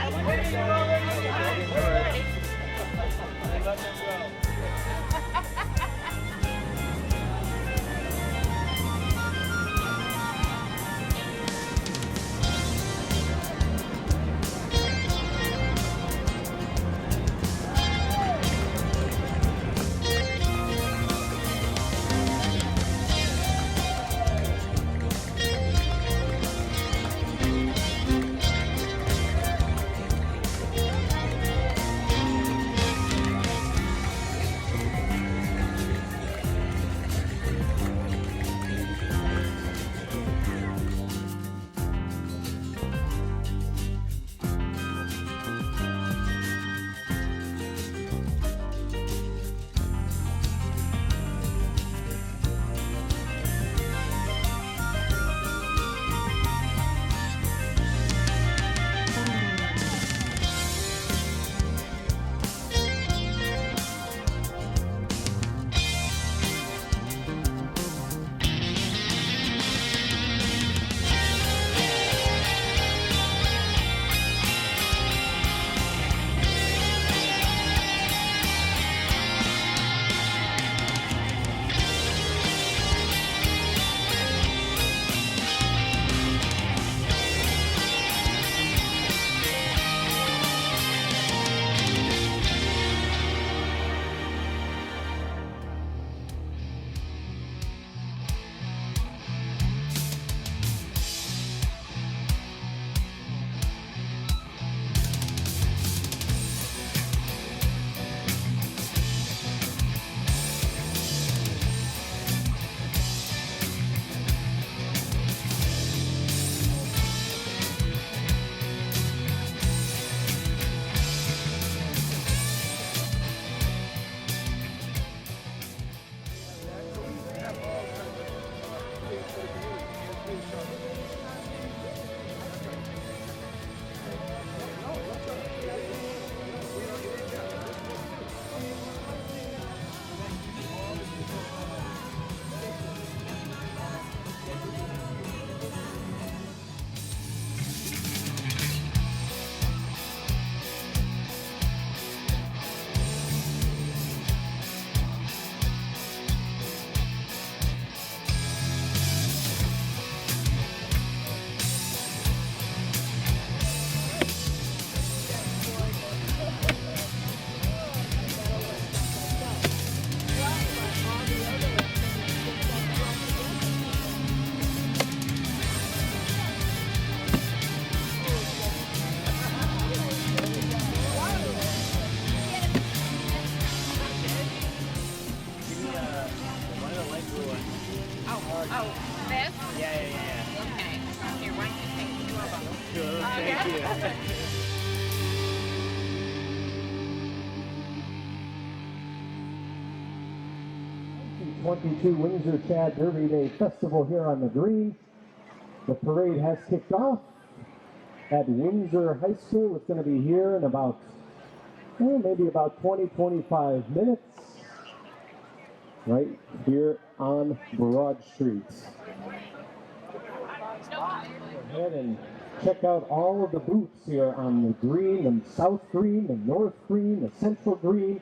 Thank you. 22 Windsor Chad Derby Day Festival here on the green. The parade has kicked off at Windsor High School. It's going to be here in about, maybe about 20-25 minutes, right here on Broad Street. Go ahead and check out all of the booths here on the green, the south green, the north green, the central green.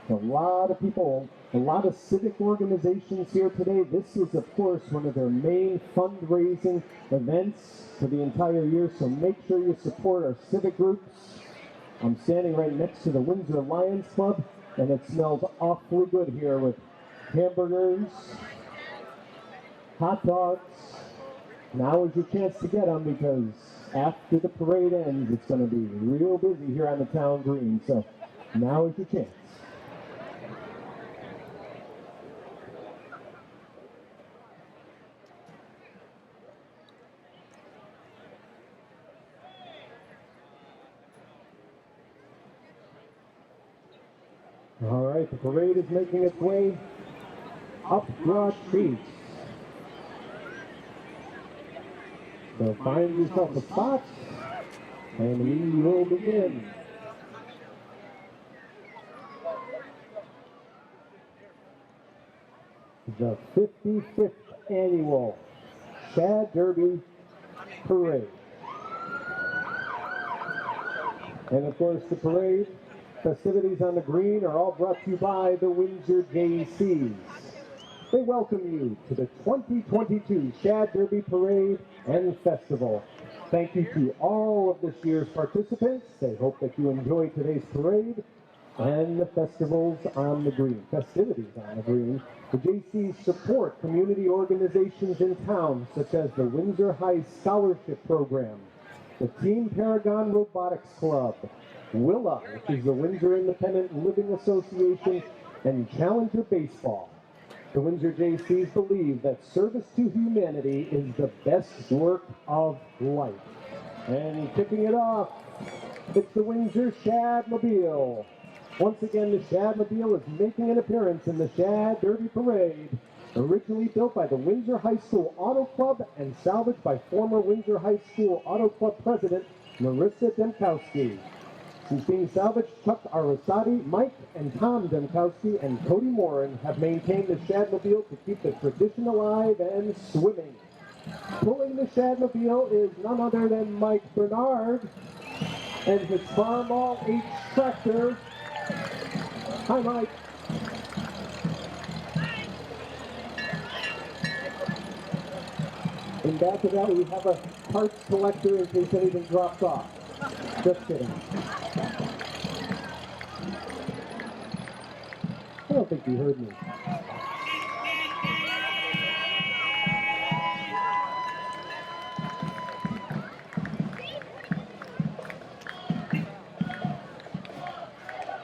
A lot of people, a lot of civic organizations here today. This is, of course, one of their main fundraising events for the entire year, so make sure you support our civic groups. I'm standing right next to the Windsor Lions Club, and it smells awfully good here with hamburgers, hot dogs. Now is your chance to get them, because after the parade ends, it's going to be real busy here on the town green, so now is your chance. All right, the parade is making its way up Broad Street. So find yourself a spot, and we will begin. The 55th annual Shad Derby Parade. And of course, the parade festivities on the green are all brought to you by the Windsor JCs. They welcome you to the 2022 Shad Derby Parade and Festival. Thank you to all of this year's participants. They hope that you enjoy today's parade and the festivals on the green, festivities on the green. The JCs support community organizations in town, such as the Windsor High Scholarship Program, the Team Paragon Robotics Club, WILA, which is the Windsor Independent Living Association, and Challenger Baseball. The Windsor JCs believe that service to humanity is the best work of life. And kicking it off, it's the Windsor Shad Mobile. Once again, the Shad Mobile is making an appearance in the Shad Derby Parade, originally built by the Windsor High School Auto Club and salvaged by former Windsor High School Auto Club President Marissa Demkowski. Since being salvaged, Chuck Arasati, Mike and Tom Demkowski, and Cody Morin have maintained the Shad Mobile to keep the tradition alive and swimming. Pulling the Shad Mobile is none other than Mike Bernard and his Farmall H tractor. Hi, Mike. In back of that, we have a parts collector in case anything drops off. Just kidding. I don't think you heard me.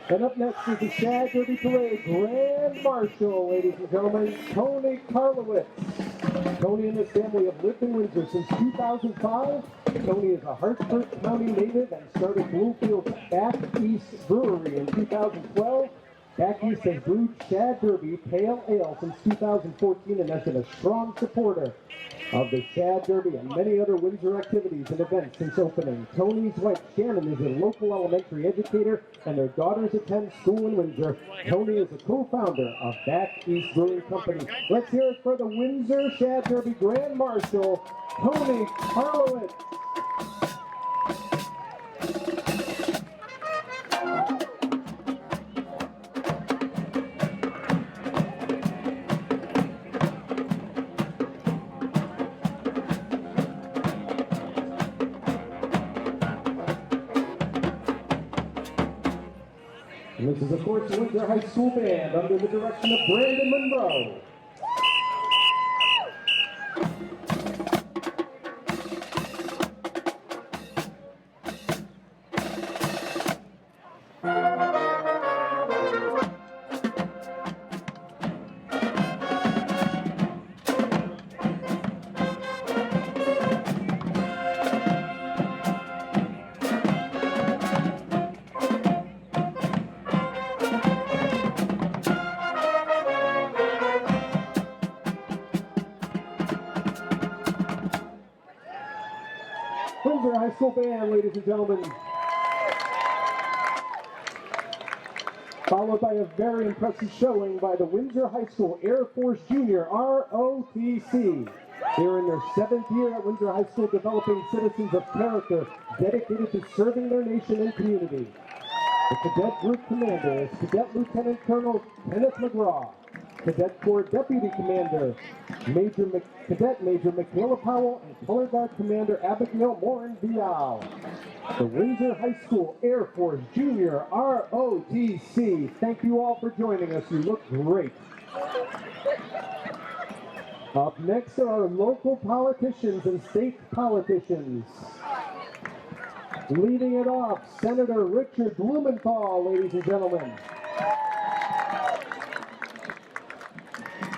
And up next is the Shad Derby Parade Grand Marshal, ladies and gentlemen, Tony Karlowitz. Tony and his family have lived in Windsor since 2005. Tony is a Hartford County native and started Bloomfield's Back East Brewery in 2012. Back East has brewed Shad Derby Pale Ale since 2014 and has been a strong supporter of the Shad Derby and many other Windsor activities and events since opening. Tony's wife Shannon is a local elementary educator and their daughters attend school in Windsor. Tony is a co-founder of Back East Brewing Company. Let's hear it for the Windsor Shad Derby Grand Marshal, Tony Karlowitz. And this is, of course, the Windsor High School Band under the direction of Brandon Monroe. Windsor High School Band, ladies and gentlemen. Followed by a very impressive showing by the Windsor High School Air Force Junior ROTC. They're in their 7th year at Windsor High School, developing citizens of character dedicated to serving their nation and community. The Cadet Group Commander is Cadet Lieutenant Colonel Kenneth McGraw. Cadet Corps Deputy Commander Cadet Major Michaela Powell, and Color Guard Commander Abigail Morin Vial. The Windsor High School Air Force Junior ROTC. Thank you all for joining us. You look great. Up next are our local politicians and state politicians. Leading it off, Senator Richard Blumenthal, ladies and gentlemen.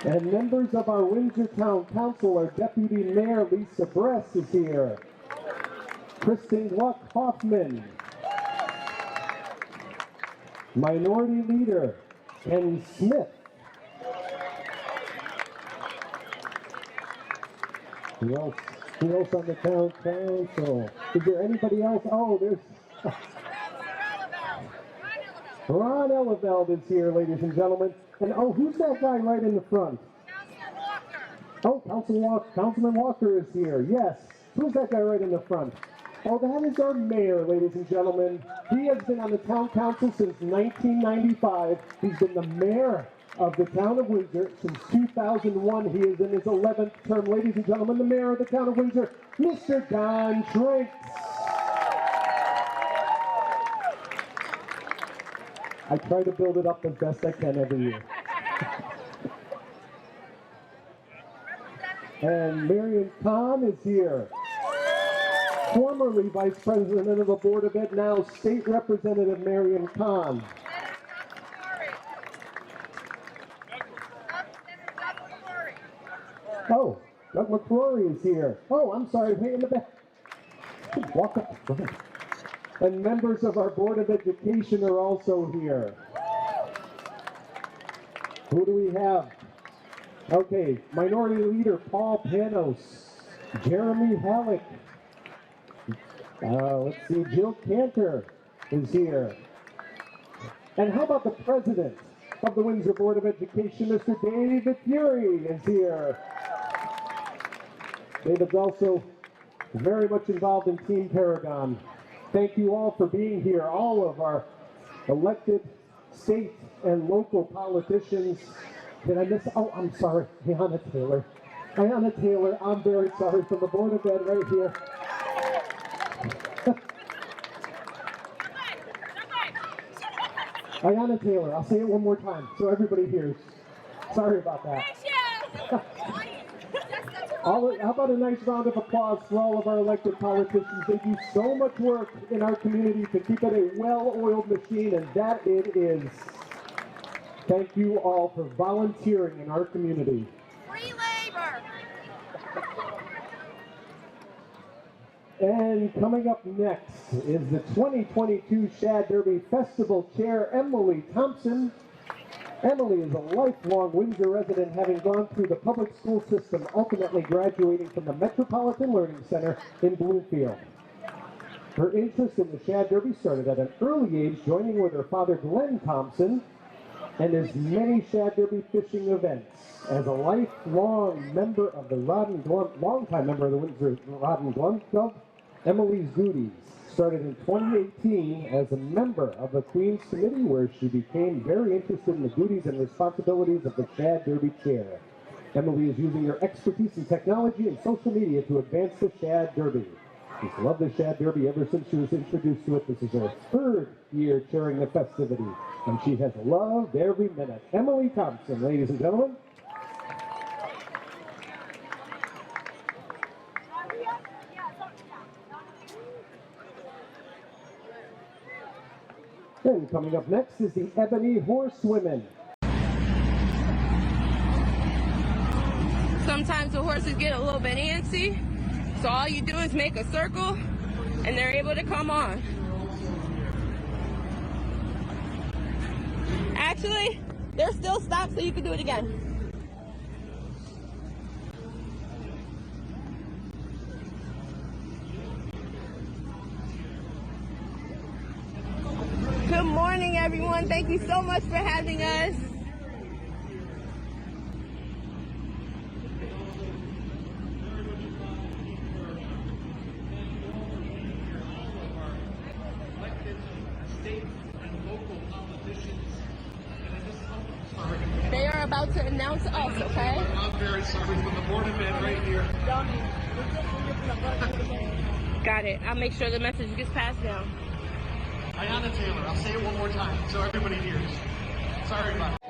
And members of our Windsor Town Council, our Deputy Mayor Lisa Bress is here. Kristen Gluck Hoffman. Minority Leader Ken Smith. Who else on the town council? Is there anybody else? Oh, there's Ron Eleveld is here, ladies and gentlemen. And oh, who's that guy right in the front? Councilman Walker. Oh, Councilman Walker is here. Yes. Who's that guy right in the front? Oh, that is our mayor, ladies and gentlemen. He has been on the town council since 1995. He's been the mayor of the town of Windsor since 2001. He is in his 11th term. Ladies and gentlemen, the mayor of the town of Windsor, Mr. Don Tranks. I try to build it up as best I can every year. And Marion Kahn is here. Formerly Vice President of the Board of Ed, now State Representative Marion Kahn. Oh, Doug McCrory is here. Oh, I'm sorry, way in the back. Walk up. Go ahead. And members of our Board of Education are also here. Who do we have? Okay, Minority Leader Paul Panos, Jeremy Halleck. Let's see, Jill Cantor is here. And how about the President of the Windsor Board of Education, Mr. David Fury is here. David's also very much involved in Team Paragon. Thank you all for being here, all of our elected state and local politicians. Did I miss? Oh, I'm sorry, Ayanna Taylor. Ayanna Taylor, I'm very sorry, from the Board of Ed right here. Ayanna Taylor, I'll say it one more time so everybody hears. Sorry about that. How about a nice round of applause for all of our elected politicians? They do so much work in our community to keep it a well-oiled machine, and that it is. Thank you all for volunteering in our community. Free labor! And coming up next is the 2022 Shad Derby Festival Chair, Emily Thompson. Emily is a lifelong Windsor resident, having gone through the public school system, ultimately graduating from the Metropolitan Learning Center in Bloomfield. Her interest in the Shad Derby started at an early age, joining with her father Glenn Thompson and his many Shad Derby fishing events. As a lifelong member of the longtime member of the Windsor Rod and Glove Club, Emily's duties started in 2018 as a member of the Queen's Committee, where she became very interested in the duties and responsibilities of the Shad Derby Chair. Emily is using her expertise in technology and social media to advance the Shad Derby. She's loved the Shad Derby ever since she was introduced to it. This is her third year chairing the festivity, and she has loved every minute. Emily Thompson, ladies and gentlemen. And coming up next is the Ebony Horsewomen. Sometimes the horses get a little bit antsy, so all you do is make a circle and they're able to come on. Actually, they're still stopped, so you can do it again. Good morning, everyone. Thank you so much for having us. They are about to announce us, okay? I'm very sorry, from the Board of Ed right here. Got it. I'll make sure the message gets passed down. Ayanna Taylor, I'll say it one more time so everybody hears. Sorry about it.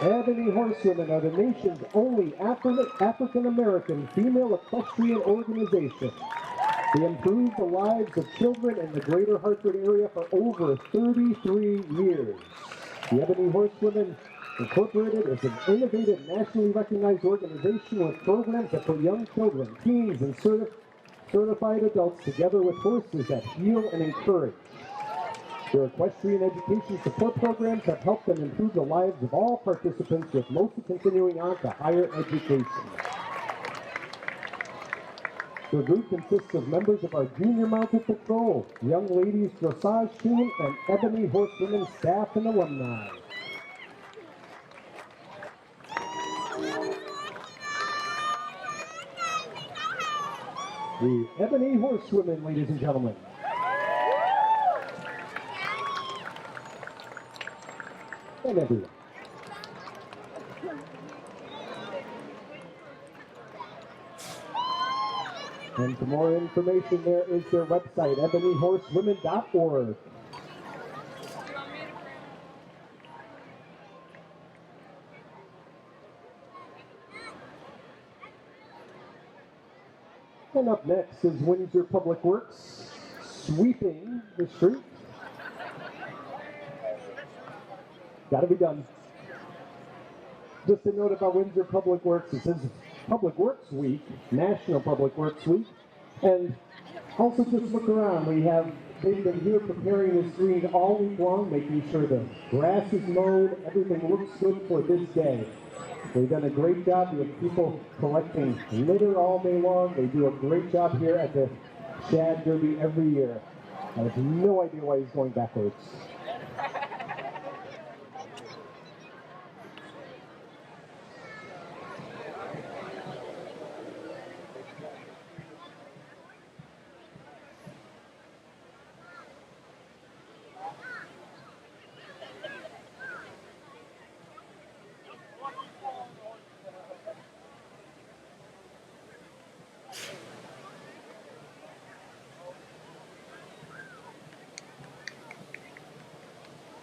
Ebony Horsewomen are the nation's only African-American female equestrian organization. They improve the lives of children in the greater Hartford area for over 33 years. The Ebony Horsewomen Incorporated is an innovative, nationally recognized organization with programs that put young children, teens, and certified adults together with horses that heal and encourage. Their equestrian education support programs have helped them improve the lives of all participants, with most continuing on to higher education. The group consists of members of our Junior Mounted Patrol, Young Ladies Dressage Team, and Ebony Horsewomen staff and alumni. the Ebony Horsewomen, ladies and gentlemen. And everyone. And for more information, there is their website, ebonyhorsewomen.org. And up next is Windsor Public Works sweeping the street. Got to be done. Just a note about Windsor Public Works, it says Public Works Week, National Public Works Week. And also just look around, they've been here preparing this green all week long, making sure the grass is mowed, everything looks good for this day. They've done a great job. We have people collecting litter all day long. They do a great job here at the Shad Derby every year. I have no idea why he's going backwards.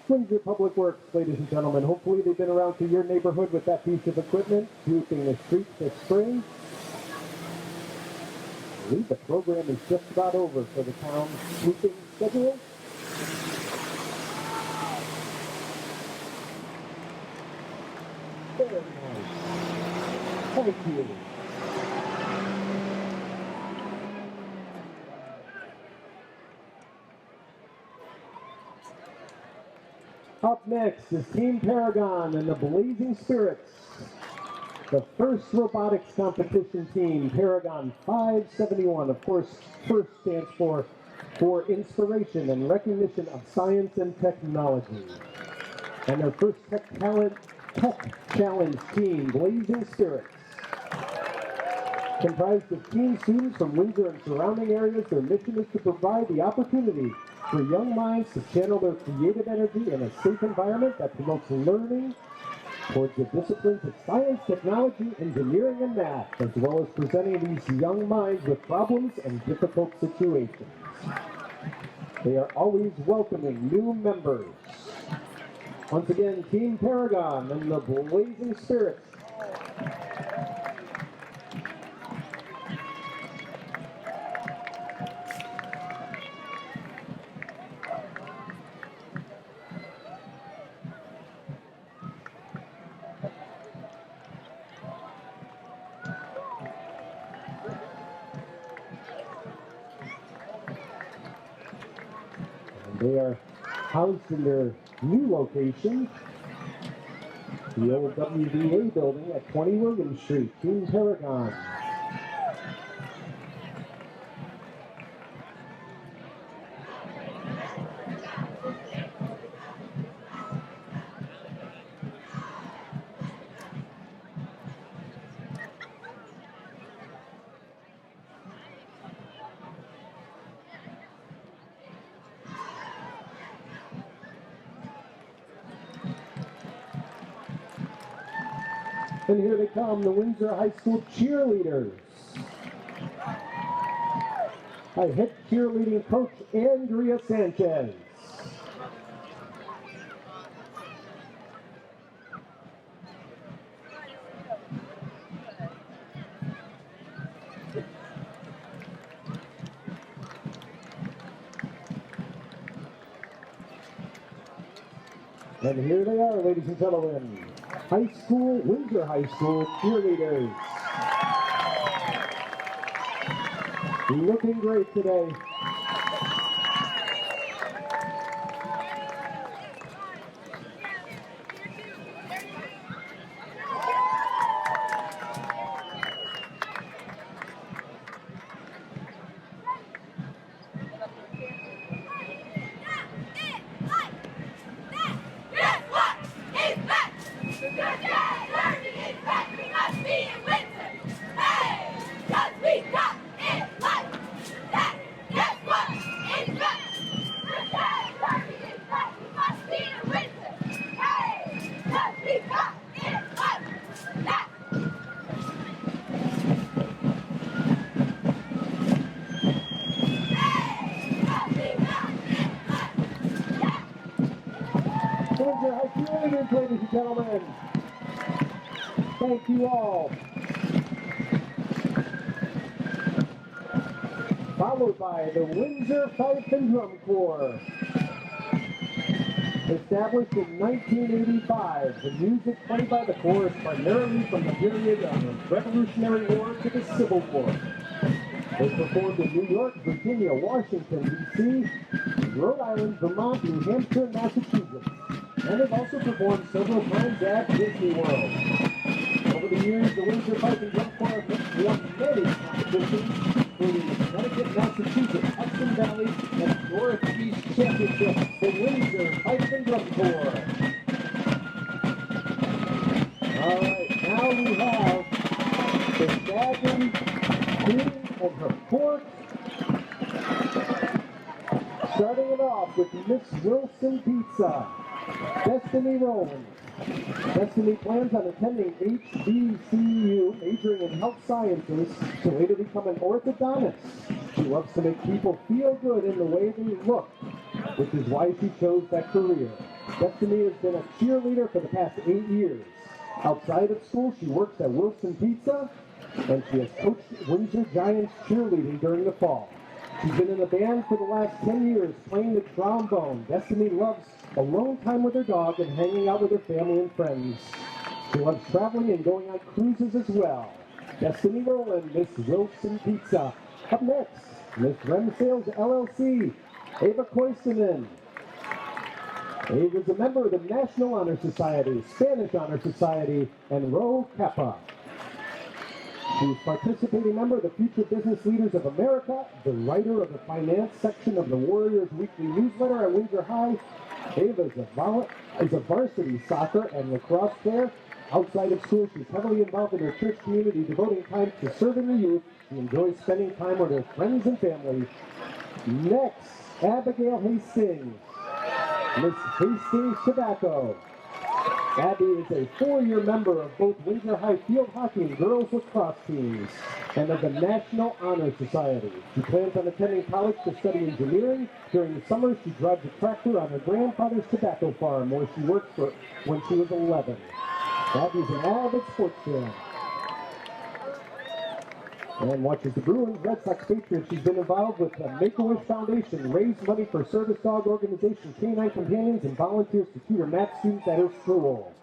Windsor Public Works, ladies and gentlemen. Hopefully they've been around to your neighborhood with that piece of equipment, sweeping the streets this spring. I believe the program is just about over for the town sweeping schedule. Very nice. Thank you. Up next is Team Paragon and the Blazing Spirits. The first robotics competition team, Paragon 571. Of course, FIRST stands for Inspiration and Recognition of Science and Technology. And their first Tech Challenge team, Blazing Spirits. Comprised of teen students from Windsor and surrounding areas, their mission is to provide the opportunity for young minds to channel their creative energy in a safe environment that promotes learning towards the disciplines of science, technology, engineering, and math, as well as presenting these young minds with problems and difficult situations. They are always welcoming new members. Once again, Team Paragon and the Blazing Spirits. They are housed in their new location, the old WVA building at 20 William Street, Team Paragon. And here they come, the Windsor High School cheerleaders. By head cheerleading coach Andrea Sanchez. And here they are, ladies and gentlemen. Windsor High School cheerleaders. Looking great today. cheerleaders, ladies and gentlemen. Thank you all. Followed by the Windsor Fife and Drum Corps. Established in 1985, the music played by the corps is primarily from the period of the Revolutionary War to the Civil War. They performed in New York, Virginia, Washington, D.C., Rhode Island, Vermont, New Hampshire, and Massachusetts. And they've also performed several times at Disney World. Over the years, the Windsor Fife and Drum Corps have won many competitions, including the Connecticut, Massachusetts, Hudson Valley, and Northeast Championships, the Windsor Fife and Drum Corps. All right, now we have the Dragon Queen and her court. Starting it off with Miss Wilson Pizza, Destiny Rowland. Destiny plans on attending HBCU, majoring in health sciences, to later become an orthodontist. She loves to make people feel good in the way they look, which is why she chose that career. Destiny has been a cheerleader for the past 8 years. Outside of school, she works at Wilson Pizza, and she has coached Windsor Giants cheerleading during the fall. She's been in a band for the last 10 years, playing the trombone. Destiny loves alone time with her dog and hanging out with her family and friends. She loves traveling and going on cruises as well. Destiny Rowland, Miss Wilson Pizza. Up next, Miss Rem Sales LLC, Ava Koistinen. Ava is a member of the National Honor Society, Spanish Honor Society, and Rho Kappa. She's participating member of the Future Business Leaders of America, the writer of the finance section of the Warriors Weekly newsletter at Windsor High. Ava is a varsity soccer and lacrosse player. Outside of school, she's heavily involved in her church community, devoting time to serving the youth. She enjoys spending time with her friends and family. Next, Abigail Hastings, Miss Hastings Tobacco. Abby is a 4-year member of both Windsor High field hockey and girls lacrosse teams, and of the National Honor Society. She plans on attending college to study engineering. During the summer, she drives a tractor on her grandfather's tobacco farm, where she worked for when she was 11. Abby is an avid sports fan and watches the Bruins, Red Sox, Patriots. She's been involved with the Make-A-Wish Foundation, raised money for service dog organization Canine Companions, and volunteers to tutor math students at her school.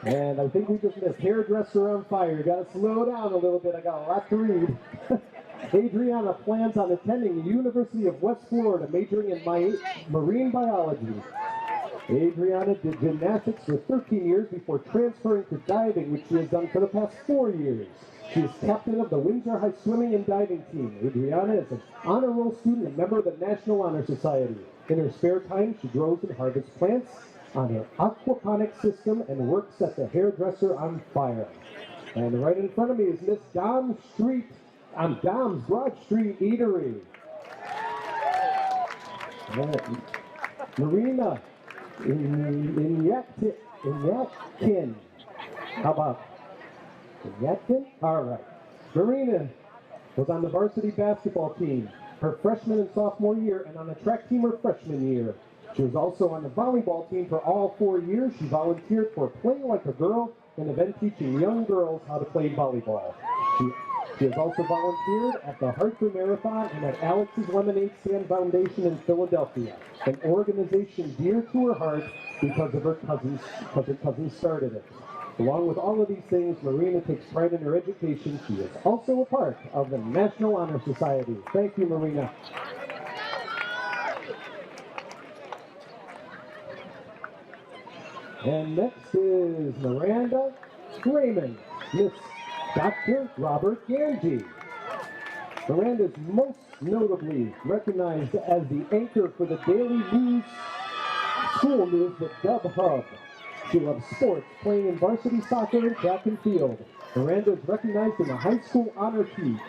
And I think we just missed Hairdresser on Fire. You gotta slow down a little bit, I got a lot to read. Adriana plans on attending the University of West Florida, majoring in marine biology. Adriana did gymnastics for 13 years before transferring to diving, which she has done for the past 4 years. She is captain of the Windsor High swimming and diving team. Adriana is an honor roll student and member of the National Honor Society. In her spare time, she grows and harvests plants on her aquaponics system and works at the Hairdresser on Fire. And right in front of me is Miss Dom's Broad Street Eatery. Marina Inyatkin. How about Yatkin? All right. Marina was on the varsity basketball team her freshman and sophomore year, and on the track team her freshman year. She was also on the volleyball team for all 4 years. She volunteered for Playing Like a Girl, an event teaching young girls how to play volleyball. She has also volunteered at the Hartford Marathon and at Alex's Lemonade Stand Foundation in Philadelphia, an organization dear to her heart because her cousin started it. Along with all of these things, Marina takes pride in her education. She is also a part of the National Honor Society. Thank you, Marina. And next is Miranda Raymond, Miss Dr. Robert Ganji. Miranda is most notably recognized as the anchor for the daily news, school news, the Dub Hub. She loves sports, playing in varsity soccer and track and field. Miranda is recognized in the high school honor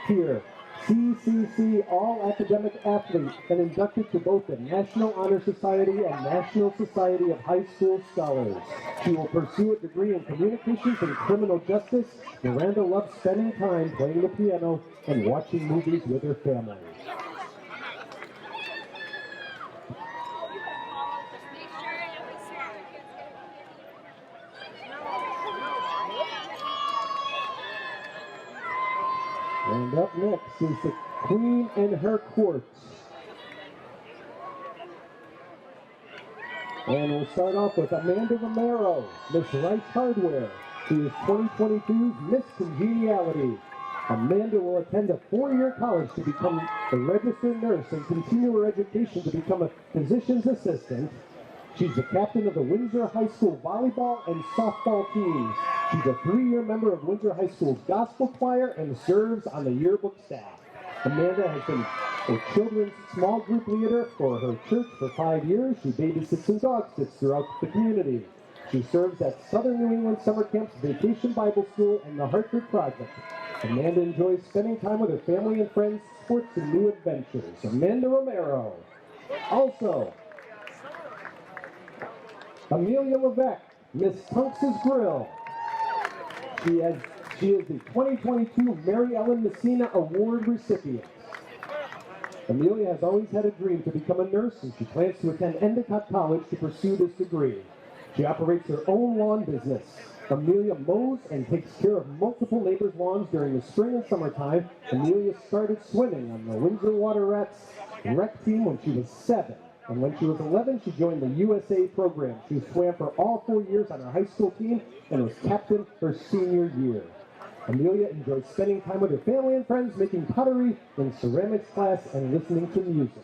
tier, CCC All Academic Athlete, and inducted to both the National Honor Society and National Society of High School Scholars. She will pursue a degree in communications and criminal justice. Miranda loves spending time playing the piano and watching movies with her family. And up next is the Queen and her court. And we'll start off with Amanda Romero, Miss Rice Hardware. She is 2022's Miss Congeniality. Amanda will attend a 4-year college to become a registered nurse and continue her education to become a physician's assistant. She's the captain of the Windsor High School volleyball and softball teams. She's a 3-year member of Windsor High School's gospel choir and serves on the yearbook staff. Amanda has been a children's small group leader for her church for 5 years. She babysits and dog sits throughout the community. She serves at Southern New England Summer Camp's Vacation Bible School and the Hartford Project. Amanda enjoys spending time with her family and friends, sports, and new adventures. Amanda Romero. Also, Amelia Levesque, Miss Tunks' Grill. She is the 2022 Mary Ellen Messina Award recipient. Amelia has always had a dream to become a nurse, and she plans to attend Endicott College to pursue this degree. She operates her own lawn business. Amelia mows and takes care of multiple neighbors' lawns during the spring and summertime. Amelia started swimming on the Windsor Water Rats rec team when she was 7. And when she was 11, she joined the USA program. She swam for all 4 years on her high school team and was captain her senior year. Amelia enjoys spending time with her family and friends, making pottery in ceramics class and listening to music.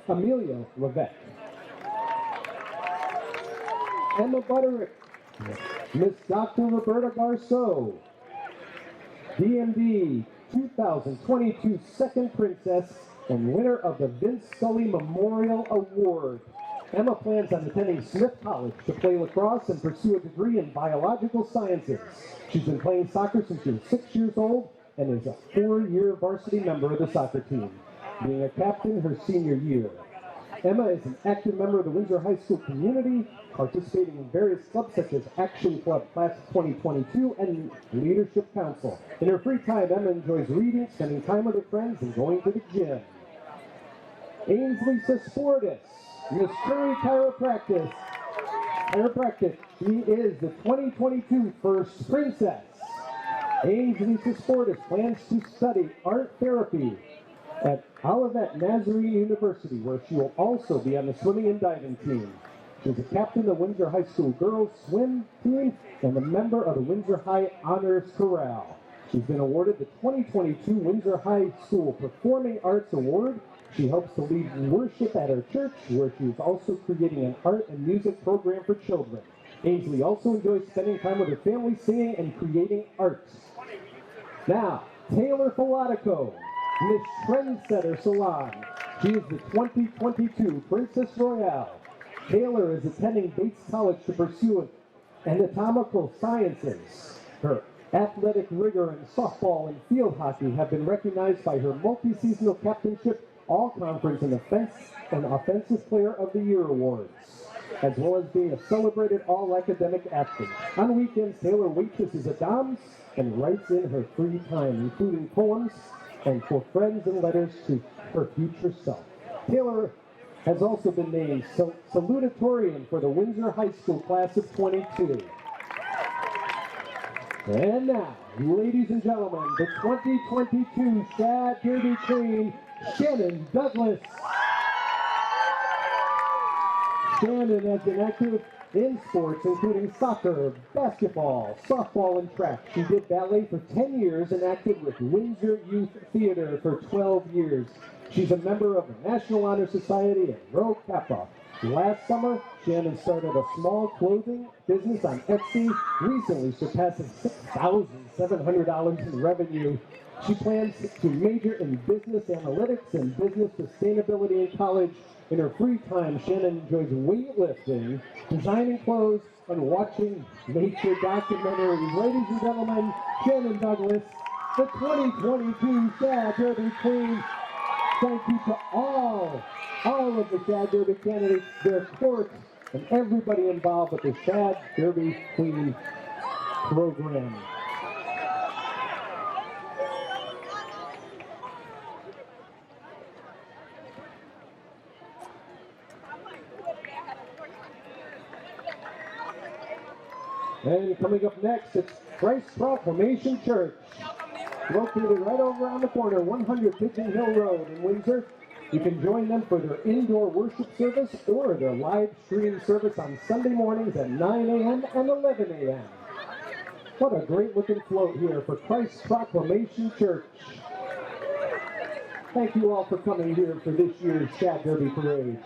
Amelia Levesque. Emma Butterick, Miss Dr. Roberta Garceau, DMD 2022 Second Princess and winner of the Vince Scully Memorial Award. Emma plans on attending Smith College to play lacrosse and pursue a degree in biological sciences. She's been playing soccer since she was 6 years old and is a 4-year varsity member of the soccer team, being a captain her senior year. Emma is an active member of the Windsor High School community, participating in various clubs such as Action Club Class of 2022 and Leadership Council. In her free time, Emma enjoys reading, spending time with her friends, and going to the gym. Ainsley Sesportis, Miss Curry Chiropractic. She is the 2022 First Princess. Ainsley Sesportis plans to study art therapy at Olivet Nazarene University, where she will also be on the swimming and diving team. She's a captain of the Windsor High School girls swim team and a member of the Windsor High Honors Chorale. She's been awarded the 2022 Windsor High School Performing Arts Award. She helps to lead worship at her church, where she is also creating an art and music program for children. Ainsley also enjoys spending time with her family, singing and creating art. Now, Taylor Filatico, Miss Trendsetter Salon. She is the 2022 Princess Royale. Taylor is attending Bates College to pursue anatomical sciences. Her athletic rigor in softball and field hockey have been recognized by her multi-seasonal captainship, all-conference and Offensive Player of the Year awards, as well as being a celebrated all-academic athlete. On weekends, Taylor waitresses at Dom's and writes in her free time, including poems and for friends and letters to her future self. Taylor has also been named salutatorian for the Windsor High School Class of 22. And now, ladies and gentlemen, the 2022 Shad Derby Queen, Shannon Douglas. Shannon has been active in sports, including soccer, basketball, softball, and track. She did ballet for 10 years and acted with Windsor Youth Theater for 12 years. She's a member of the National Honor Society and Rho Kappa. Last summer, Shannon started a small clothing business on Etsy, recently surpassing $6,700 in revenue. She plans to major in business analytics and business sustainability in college. In her free time, Shannon enjoys weightlifting, designing clothes, and watching nature documentaries. Ladies and gentlemen, Shannon Douglas, the 2022 Shad Derby Queen. Thank you to all of the Shad Derby candidates, their courts, and everybody involved with the Shad Derby Queen program. And coming up next, it's Christ Proclamation Church. located right over on the corner, 100 Pigeon Hill Road in Windsor. You can join them for their indoor worship service or their live stream service on Sunday mornings at 9 a.m. and 11 a.m. What a great looking float here for Christ's Proclamation Church. Thank you all for coming here for this year's Shad Derby Parade.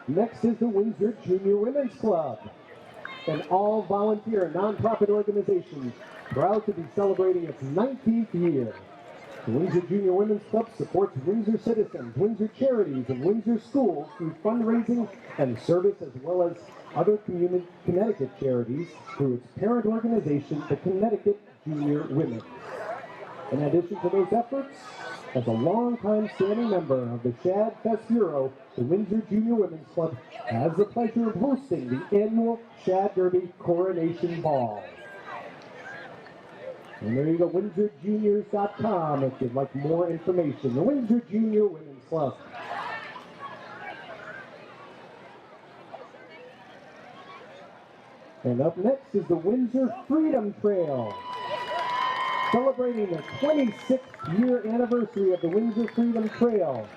Next is the Windsor Junior Women's Club, an all-volunteer nonprofit organization proud to be celebrating its 19th year. The Windsor Junior Women's Club supports Windsor citizens, Windsor charities, and Windsor schools through fundraising and service, as well as other Connecticut charities through its parent organization, the Connecticut Junior Women. In addition to those efforts, as a longtime standing member of the Shad Fest Bureau, the Windsor Junior Women's Club has the pleasure of hosting the annual Shad Derby Coronation Ball. And there you go, WindsorJuniors.com if you'd like more information. The Windsor Junior Women's Club. And up next is the Windsor Freedom Trail. Celebrating the 26th year anniversary of the Windsor Freedom Trail.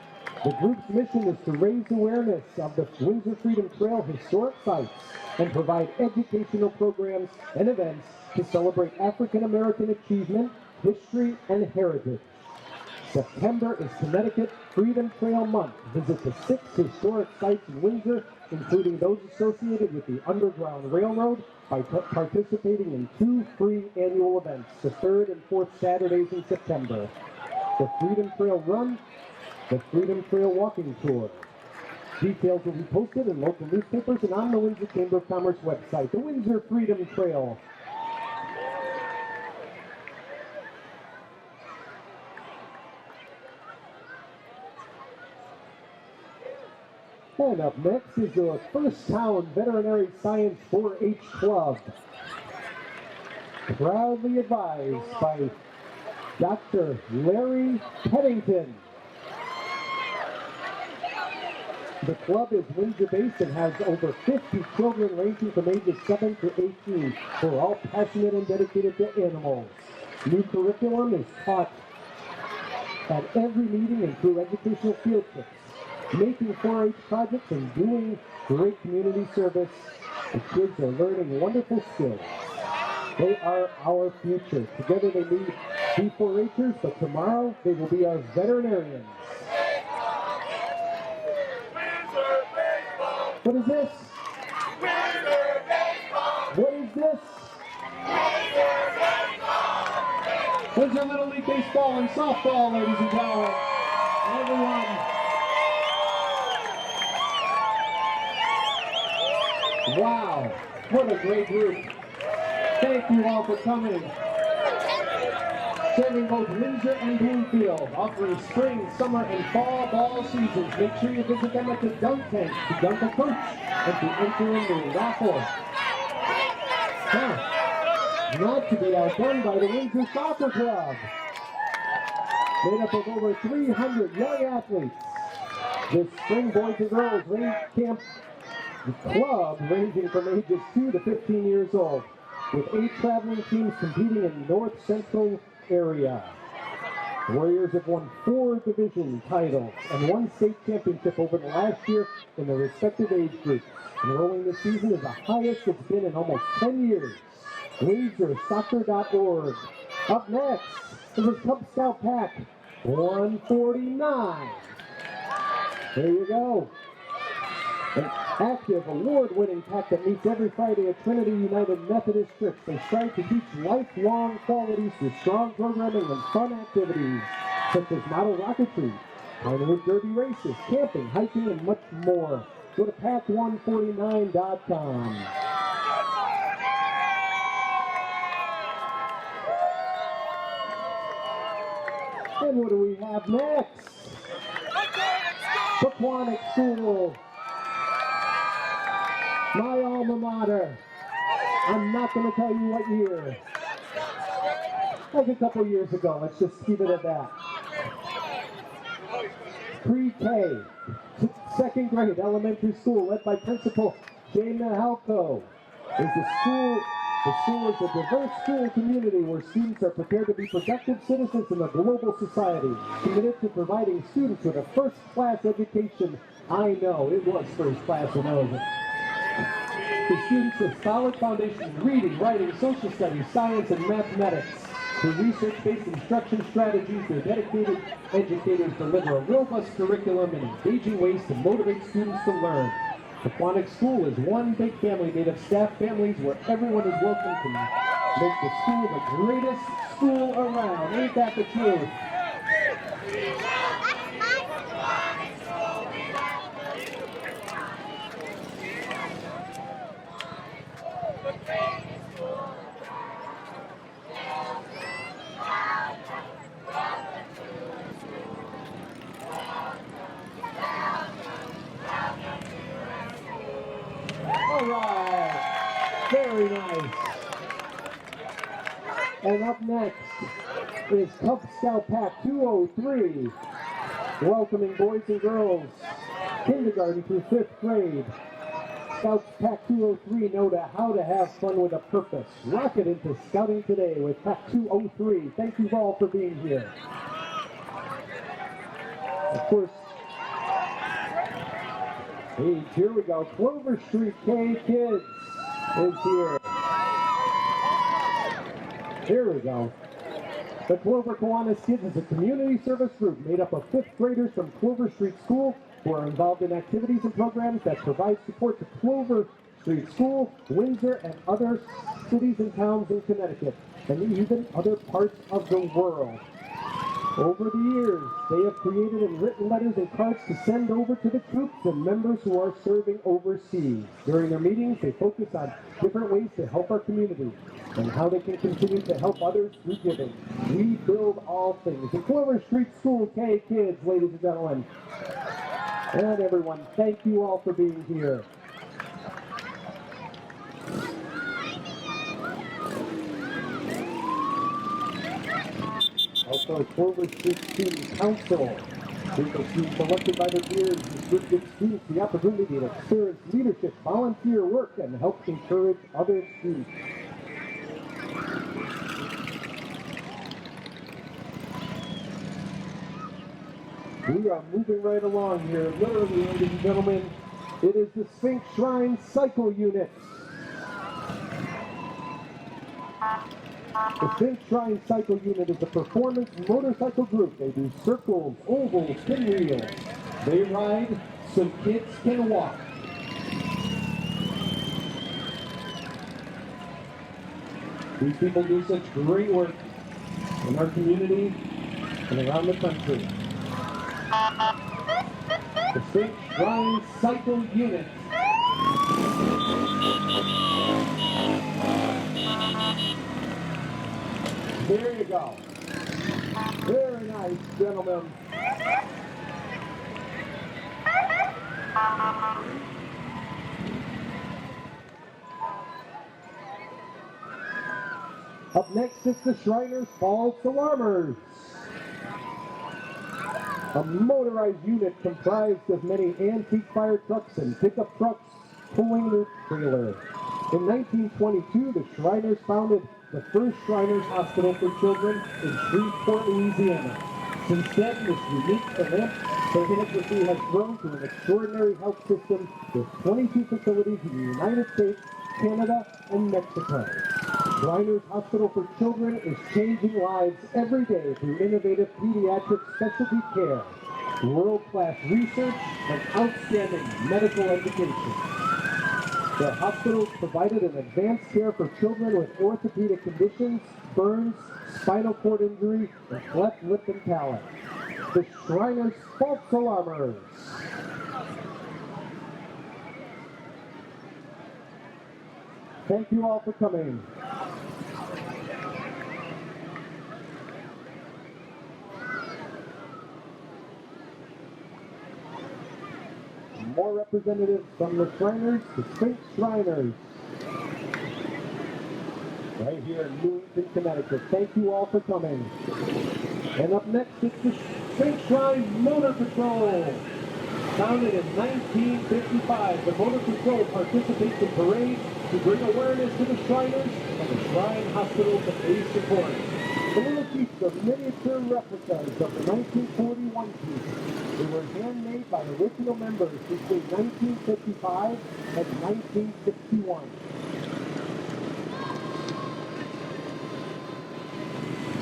The group's mission is to raise awareness of the Windsor Freedom Trail historic sites and provide educational programs and events to celebrate African American achievement, history, and heritage. September is Connecticut Freedom Trail Month. Visit the 6 historic sites in Windsor, including those associated with the Underground Railroad, by participating in 2 free annual events, the 3rd and 4th Saturdays in September. The Freedom Trail Run, the Freedom Trail Walking Tour. Details will be posted in local newspapers and on the Windsor Chamber of Commerce website, the Windsor Freedom Trail. And up next is the First Town Veterinary Science 4-H Club. Proudly advised by Dr. Larry Peddington. The club is Windsor-based and has over 50 children ranging from ages 7 to 18 who are all passionate and dedicated to animals. New curriculum is taught at every meeting and through educational field trips. Making 4-H projects and doing great community service. The kids are learning wonderful skills. They are our future. Together they may be 4-Hers, but tomorrow they will be our veterinarians. What is this? What is this? Windsor Little League Baseball and Softball, ladies and gentlemen. Everyone. Wow, what a great group. Thank you all for coming. Serving both Windsor and Bloomfield, offering spring, summer, and fall ball seasons. Make sure you visit them at the dunk tank to dunk a coach and to enter in the raffle. Not to be outdone by the Windsor Soccer Club. Made up of over 300 young athletes. This spring boys and girls range camp. The club ranging from ages 2 to 15 years old, with 8 traveling teams competing in the North Central area. The Warriors have won 4 division titles and 1 state championship over the last year in their respective age groups. Enrolling this season is the highest it's been in almost 10 years. WindsorSoccer.org. Up next is the Cub Scout Pack 149. There you go. An active, award-winning pack that meets every Friday at Trinity United Methodist Church. They strive to teach lifelong qualities through strong programming and fun activities, such as model rocketry, Pinewood Derby races, camping, hiking, and much more. Go to pack149.com. And what do we have next? Kiwanis School. My alma mater. I'm not going to tell you what year. Like a couple years ago. Let's just keep it at that. pre-K, second grade elementary school led by Principal Jane Halco. The school is a diverse school community where students are prepared to be productive citizens in a global society, committed to providing students with a first-class education. I know, it was first class when I was the students with solid foundation in reading, writing, social studies, science, and mathematics. Through research-based instruction strategies, their dedicated educators deliver a robust curriculum and engaging ways to motivate students to learn. The Kiwanis School is one big family made of staff families where everyone is welcome to make the school the greatest school around. Ain't that the truth? All right, very nice. And up next is Cub Scout Pack 203, welcoming boys and girls, kindergarten through 5th grade. Scouts Pack 203 know how to have fun with a purpose. Rock it into scouting today with Pack 203. Thank you all for being here. Of course, hey, here we go. Clover Street K Kids is here. Here we go. The Clover Kiwanis Kids is a community service group made up of 5th graders from Clover Street School who are involved in activities and programs that provide support to Clover Street School, Windsor, and other cities and towns in Connecticut, and even other parts of the world. Over the years, they have created and written letters and cards to send over to the troops and members who are serving overseas. During their meetings, they focus on different ways to help our community and how they can continue to help others through giving. We build all things. The Clover Street School K Kids, ladies and gentlemen. And everyone, thank you all for being here. Also, Clover Street Student Council. These are students elected by their peers. This group gives students the opportunity to experience leadership, volunteer work, and help encourage other students. We are moving right along here, literally, ladies and gentlemen. It is the Sphinx Shrine Cycle Unit. The Sphinx Shrine Cycle Unit is a performance motorcycle group. They do circles, ovals, pinwheels. They ride so kids can walk. These people do such great work in our community and around the country. The Sphinx Shrine Cycle Unit. There you go. Very nice, gentlemen. Up next is the Shriners Falls Alarmers. A motorized unit comprised of many antique fire trucks and pickup trucks pulling their trailer. In 1922, the Shriners founded the first Shriners Hospital for Children in Shreveport, Louisiana. Since then, this unique philanthropy has grown to an extraordinary health system with 22 facilities in the United States, Canada, and Mexico. Shriners Hospital for Children is changing lives every day through innovative pediatric specialty care, world-class research, and outstanding medical education. The hospitals provided an advanced care for children with orthopedic conditions, burns, spinal cord injury, and cleft lip and palate. The Shriners False Alarmers. Thank you all for coming. More representatives from the Shriners, the Sphinx Shriners. Right here in Newington, Connecticut. Thank you all for coming. And up next is the St. Shrine Motor Patrol. Founded in 1955, the Motor Patrol participates in parades to bring awareness to the Shriners and the Shrine Hospital to pay support. The little jeeps are miniature replicas of the 1941 Jeep. They were handmade by original members between 1955 and 1961.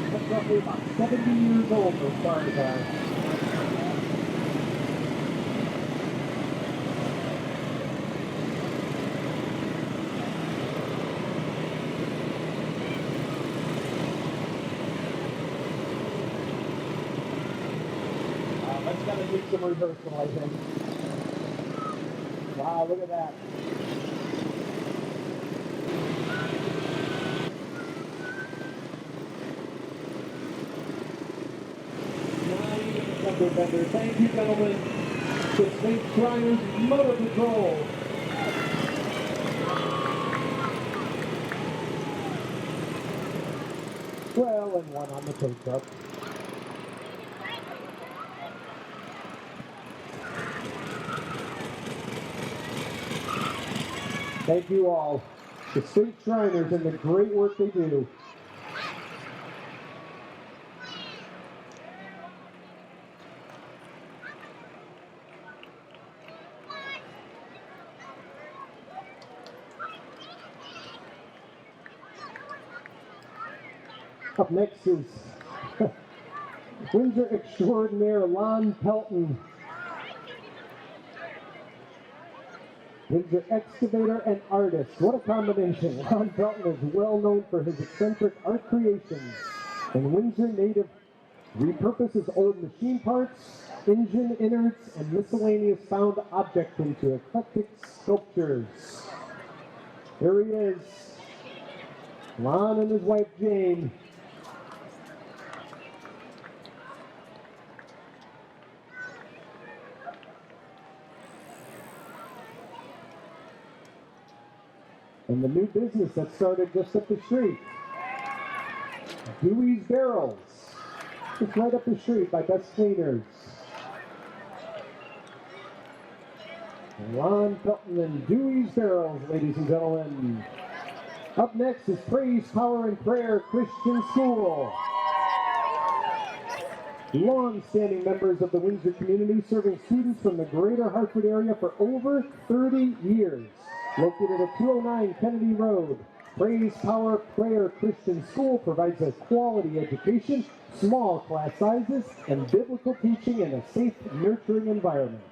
That's roughly about 70 years old, those cars are. Let's gotta do some rehearsal, I think. Wow, look at that. Thank you, gentlemen. The St. Shriners Motor Patrol. Well, and one on the tow truck. Thank you all, the St. Shriners, and the great work they do. Up next is Windsor extraordinaire Lon Pelton. Windsor excavator and artist. What a combination. Lon Pelton is well known for his eccentric art creations. And Windsor native repurposes old machine parts, engine innards, and miscellaneous found objects into eclectic sculptures. Here he is. Lon and his wife Jane. And the new business that started just up the street. Dewey's Barrels. It's right up the street by Best Cleaners. Lon Pelton and Dewey's Barrels, ladies and gentlemen. Up next is Praise, Power, and Prayer Christian School. Long-standing members of the Windsor community, serving students from the greater Hartford area for over 30 years. Located at 209 Kennedy Road, Praise, Power, Prayer Christian School provides a quality education, small class sizes, and biblical teaching in a safe, nurturing environment.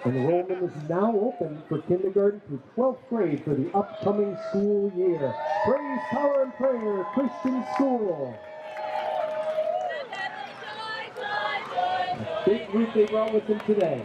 Enrollment is now open for kindergarten through 12th grade for the upcoming school year. Praise, Power, and Prayer Christian School. A big group they brought with them today.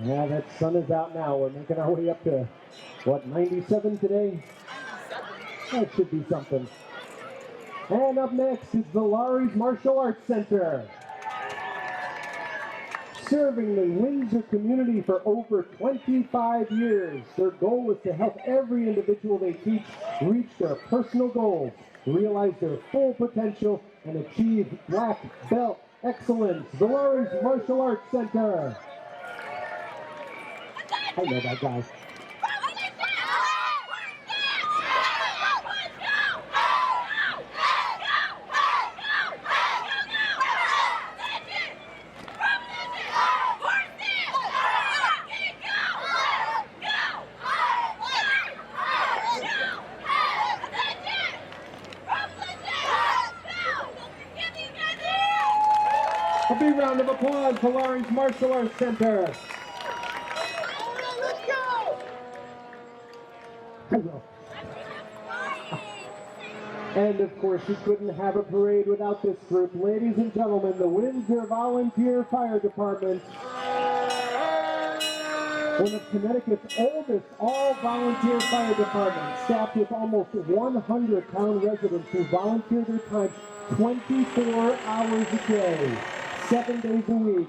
Yeah, that sun is out now. We're making our way up to, what, 97 today? That should be something. And up next is the Laurie's Martial Arts Center. Serving the Windsor community for over 25 years, their goal is to help every individual they teach reach their personal goals, realize their full potential, and achieve black belt excellence. The Laurie's Martial Arts Center. I know that guy. A big round of applause for Lawrence Martial Arts Center. And of course, you couldn't have a parade without this group. Ladies and gentlemen, the Windsor Volunteer Fire Department. One of Connecticut's oldest all-volunteer fire departments, staffed with almost 100 town residents who volunteer their time 24 hours a day, 7 days a week,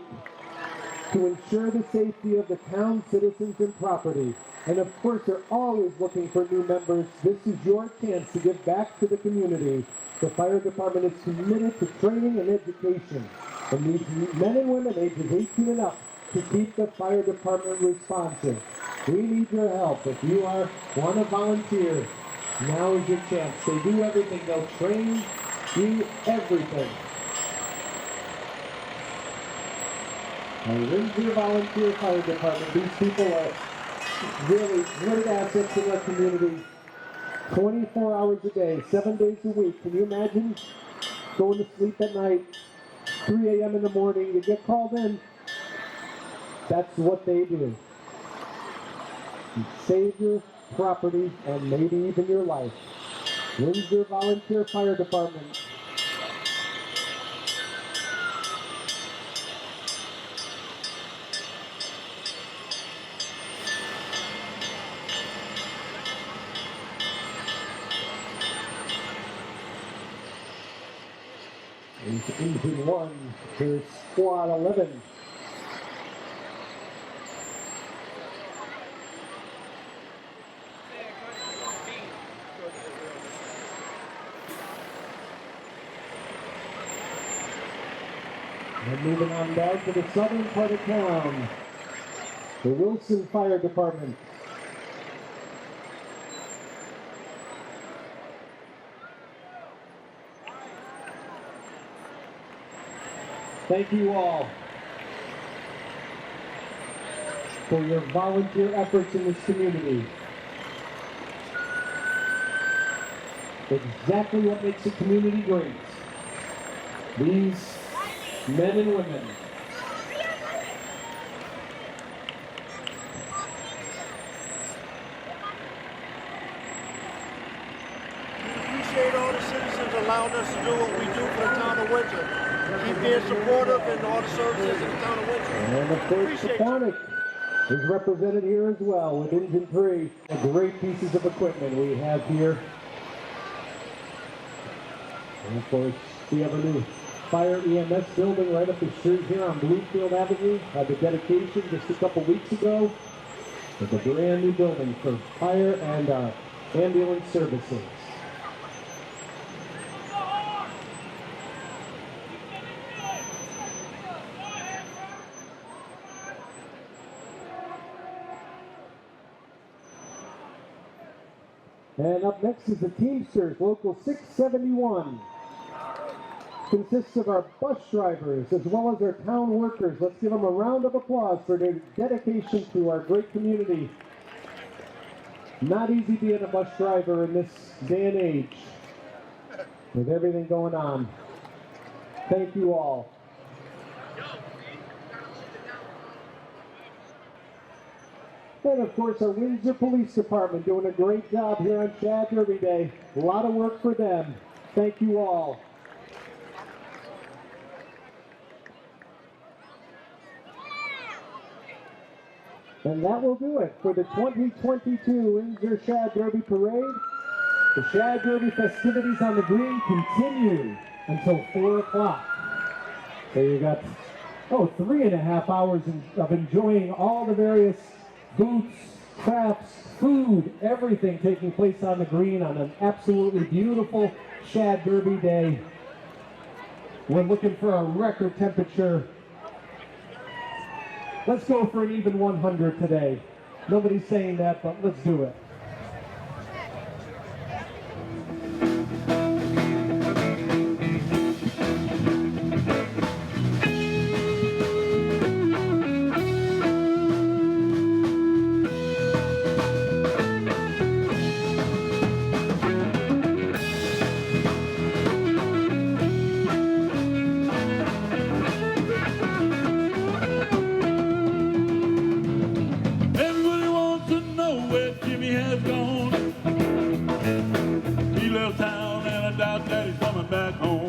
to ensure the safety of the town citizens and property. And of course, they're always looking for new members. This is your chance to give back to the community. The fire department is committed to training and education and needs men and women ages 18 and up to keep the fire department responsive. We need your help. If you want to volunteer, now is your chance. They do everything. They'll train you everything. Our Windsor Volunteer Fire Department, these people are really great assets in our community. 24 hours a day, 7 days a week. Can you imagine going to sleep at night, 3 a.m. in the morning, you get called in? That's what they do. You save your property and maybe even your life. Windsor Volunteer Fire Department. Engine 1 to Squad 11. And moving on down to the southern part of town, the Wilson Fire Department. Thank you all for your volunteer efforts in this community. Exactly what makes a community great. These men and women. We appreciate all the citizens allowing us to do what we do for the town of Windsor. Keep being supportive in all the services in the town of Windsor. And of course, the Sonic is represented here as well with Engine 3. Great pieces of equipment we have here. And of course, we have a new Fire EMS building right up the street here on Bloomfield Avenue. Had the dedication just a couple weeks ago. It's a brand new building for fire and ambulance services. And up next is the Teamsters, Local 671. Consists of our bus drivers as well as our town workers. Let's give them a round of applause for their dedication to our great community. Not easy being a bus driver in this day and age with everything going on. Thank you all. And of course, our Windsor Police Department doing a great job here on Shad Derby Day. A lot of work for them. Thank you all. And that will do it for the 2022 Windsor Shad Derby Parade. The Shad Derby festivities on the green continue until 4 o'clock. So you got, 3.5 hours of enjoying all the various booths, crafts, food, everything taking place on the green on an absolutely beautiful Shad Derby day. We're looking for a record temperature. Let's go for an even 100 today. Nobody's saying that, but let's do it. He left town and I doubt that he's coming back home.